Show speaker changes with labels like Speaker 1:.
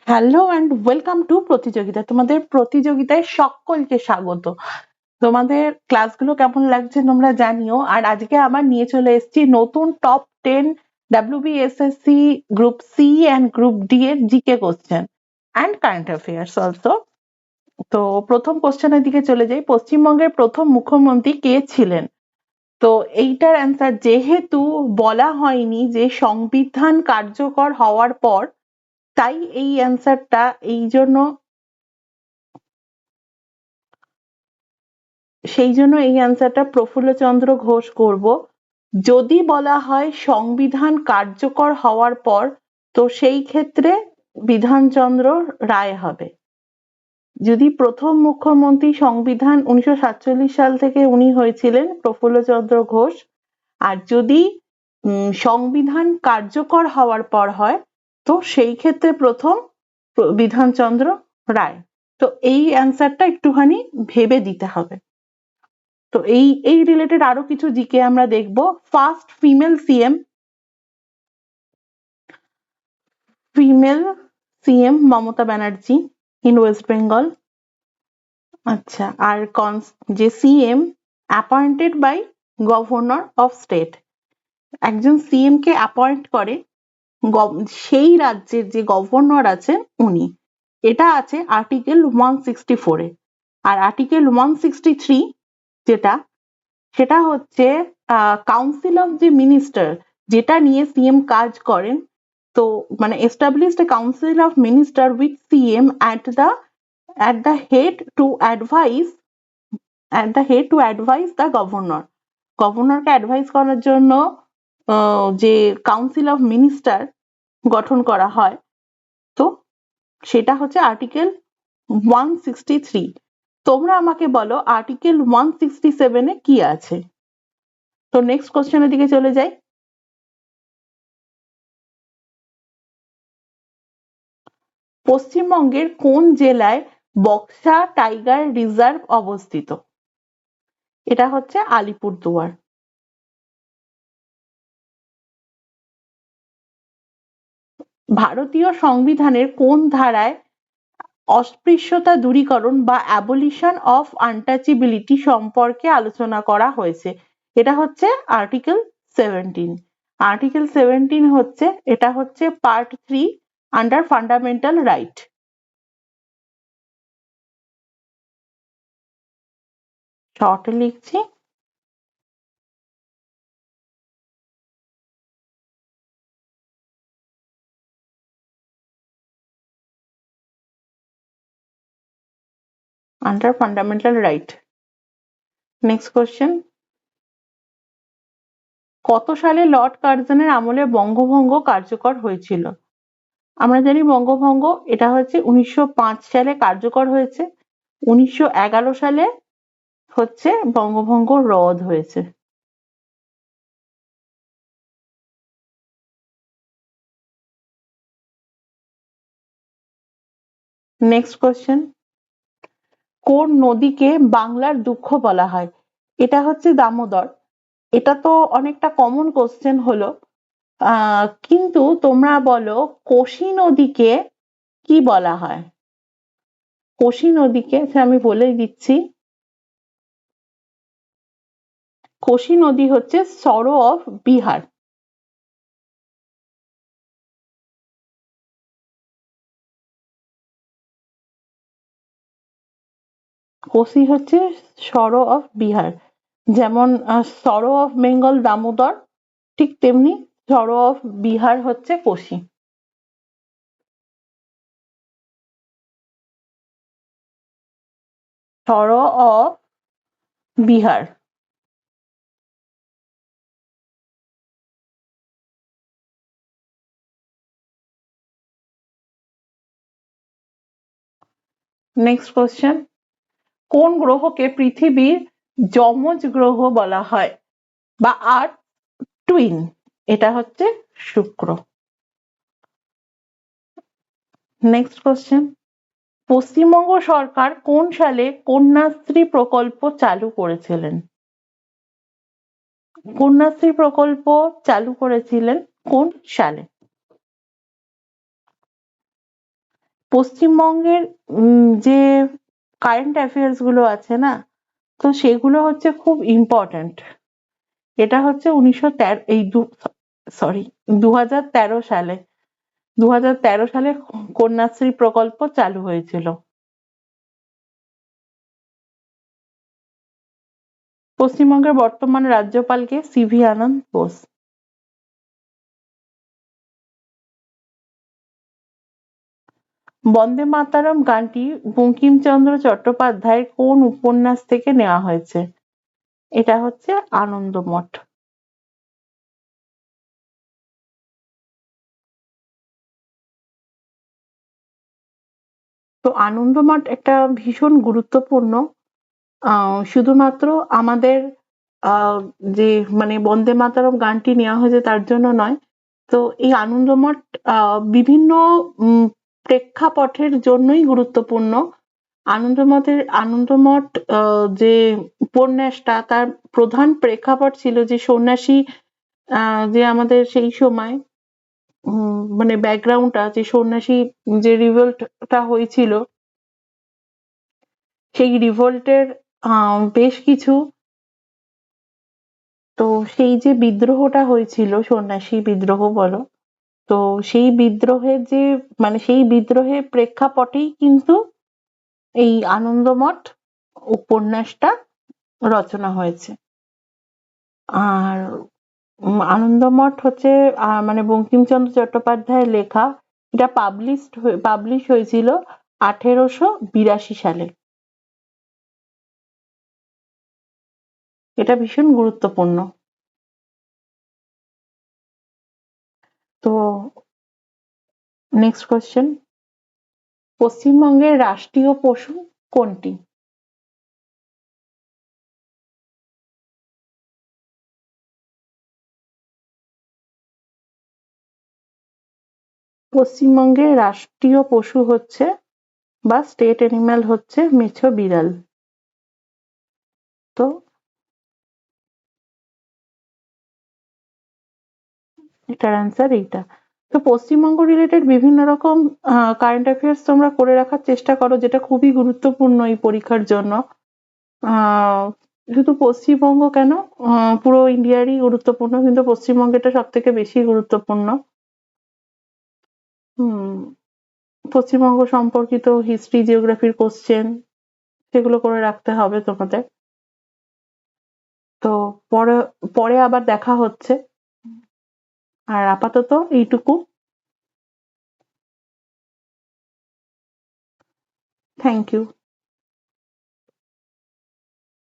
Speaker 1: Hello and welcome to প্রতিযোগিতা। তোমাদের প্রতিযোগিতায় সকলকে স্বাগত। তোমাদের ক্লাসগুলো কেমন লাগছে তোমরা জানিও। আর আজকে আবার নিয়ে চলে এসেছি নতুন top 10 WBSSC group C and group D এর GK question and current affairs also. তো প্রথম কোশ্চেনের দিকে চলে যাই। পশ্চিমবঙ্গের প্রথম মুখ্যমন্ত্রী কে ছিলেন? তো এইটার অ্যান্সার, যেহেতু বলা হয়নি যে সংবিধান কার্যকর হওয়ার পর, তাই এই অ্যান্সারটা সেই জন্য এই অ্যান্সারটা প্রফুল্লচন্দ্র ঘোষ করব। যদি বলা হয় সংবিধান কার্যকর হওয়ার পর, তো সেই ক্ষেত্রে বিধানচন্দ্র রায় হবে। যদি প্রথম মুখ্যমন্ত্রী সংবিধান 1947 সাল থেকে উনি হয়েছিলেন প্রফুল্লচন্দ্র ঘোষ, আর যদি সংবিধান কার্যকর হওয়ার পর হয়, তো সেই ক্ষেত্রে প্রথম বিধানচন্দ্র রায়। তো এই অ্যান্সারটা একটুখানি ভেবে দিতে হবে। তো এই রিলেটেড আরো কিছু জিকে আমরা দেখব। First female CM Mamata Banerjee in West Bengal. আচ্ছা, আর যে CM appointed by governor of state, একজন সিএম কে অ্যাপয়েন্ট করে সেই রাজ্যের যে গভর্নর আছেন উনি। এটা আছে আর্টিকেল 164 এ। আর আর্টিকেল 163 যেটা, সেটা হচ্ছে কাউন্সিল অফ যে মিনিস্টার, যেটা নিয়ে সিএম কাজ করেন। তো মানে established a council of minister with CM at the head to advise the governor. গভর্নরকে অ্যাডভাইস করার জন্য যে কাউন্সিল অফ মিনিস্টার গঠন করা হয়, তো সেটা হচ্ছে আর্টিকেল 163। তোমরা আমাকে বলো আর্টিকেল 167 এ কি আছে। তো নেক্সট কোশ্চেনের দিকে চলে যাই। পশ্চিমবঙ্গের কোন জেলায় বক্সা টাইগার রিজার্ভ অবস্থিত? এটা হচ্ছে আলিপুরদুয়ার। ভারতীয় সংবিধানের কোন ধারায় অস্পৃশ্যতা দূরীকরণ বা অ্যাবলিশন অফ আনটাচেবিলিটি সম্পর্কে আলোচনা করা হয়েছে? এটা হচ্ছে আর্টিকেল 17। আর্টিকেল 17 হচ্ছে, এটা হচ্ছে পার্ট 3 আন্ডার ফান্ডামেন্টাল রাইট। শর্টে লিখছি। Under fundamental right. Next question. কত সালে লর্ড কার্জনের আমলে বঙ্গভঙ্গ কার্যকর হয়েছিল? আমরা জানি বঙ্গভঙ্গ এটা হচ্ছে 1905 সালে কার্যকর হয়েছে। 1911 সালে হচ্ছে বঙ্গভঙ্গ রদ হয়েছে। Next question. কোন নদীকে বাংলার দুঃখ বলা হয়? এটা হচ্ছে দামোদর। এটা তো অনেকটা কমন কোশ্চেন হলো, কিন্তু তোমরা বলো কোশি নদীকে কি বলা হয়? কোশি নদীকে আমি বলেই দিচ্ছি। কোশি নদী হচ্ছে সরো অফ বিহার। কোশি হচ্ছে সরো অফ বিহার। যেমন সরো অফ বেঙ্গল দামোদর, ঠিক তেমনি সরো অফ বিহার হচ্ছে Kosi. Sorrow of Bihar. Next question. কোন গ্রহকে পৃথিবীর যমজ গ্রহ বলা হয় বা আর্থ টুইন? এটা হচ্ছে শুক্র। Next question. পশ্চিমবঙ্গ সরকার কোন সালে কন্যাশ্রী প্রকল্প চালু করেছিলেন? কন্যাশ্রী প্রকল্প চালু করেছিলেন কোন সালে? পশ্চিমবঙ্গের যে কারেন্ট অ্যাফেয়ার্স গুলো আছে না, তো সেগুলো হচ্ছে খুব ইম্পর্ট্যান্ট। এটা হচ্ছে 2013 সালে 2013 সালে কন্যাশ্রী প্রকল্প চালু হয়েছিল। পশ্চিমবঙ্গের বর্তমান রাজ্যপাল কে? সিভি আনন্দ বোস। বন্দে মাতরম গানটি বঙ্কিমচন্দ্র চট্টোপাধ্যায়ের কোন উপন্যাস থেকে নেওয়া হয়েছে? এটা হচ্ছে আনন্দমঠ। তো আনন্দমঠ একটা ভীষণ গুরুত্বপূর্ণ, শুধুমাত্র আমাদের আহ, যে মানে বন্দে মাতরম গানটি নেওয়া হয়েছে তার জন্য নয়। তো এই আনন্দমঠ বিভিন্ন প্রেক্ষাপটের জন্যই গুরুত্বপূর্ণ। আনন্দমঠ যে উপন্যাসটা, তার প্রধান প্রেক্ষাপট ছিল যে সন্ন্যাসী, যে আমাদের সেই সময় মানে ব্যাকগ্রাউন্ডটা, যে সন্ন্যাসী যে রিভোল্টটা হয়েছিল, সেই রিভোল্টের বেশ কিছু, তো সেই যে বিদ্রোহটা হয়েছিল, সন্ন্যাসী বিদ্রোহ বলো, তো সেই বিদ্রোহের যে মানে সেই বিদ্রোহের প্রেক্ষাপটেই কিন্তু এই আনন্দমঠ উপন্যাসটা রচনা হয়েছে। আর আনন্দমঠ হচ্ছে মানে বঙ্কিমচন্দ্র চট্টোপাধ্যায়ের লেখা। এটা পাবলিশ হয়েছিল 1882 সালে। এটা ভীষণ গুরুত্বপূর্ণ। তো নেক্সট কোয়েশ্চেন, পশ্চিমবঙ্গের রাষ্ট্রীয় পশু কোনটি? পশ্চিমবঙ্গের রাষ্ট্রীয় পশু হচ্ছে বা স্টেট অ্যানিম্যাল হচ্ছে মেছো বিড়াল। তো এটার অ্যান্সার এইটা। তো পশ্চিমবঙ্গ রিলেটেড বিভিন্ন রকম কারেন্ট অ্যাফেয়ার্স তোমরা করে রাখার চেষ্টা করো, যেটা খুবই গুরুত্বপূর্ণ এই পরীক্ষার জন্য। আহ, শুধু পশ্চিমবঙ্গ কেন, পুরো ইন্ডিয়ারই গুরুত্বপূর্ণ, কিন্তু পশ্চিমবঙ্গেরটা সব থেকে বেশি গুরুত্বপূর্ণ। হুম, পশ্চিমবঙ্গ সম্পর্কিত হিস্ট্রি, জিওগ্রাফির কোশ্চেন, সেগুলো করে রাখতে হবে তোমাদের। তো পরে পরে আবার দেখা হচ্ছে। আর আপাতত এইটুকু। Thank you.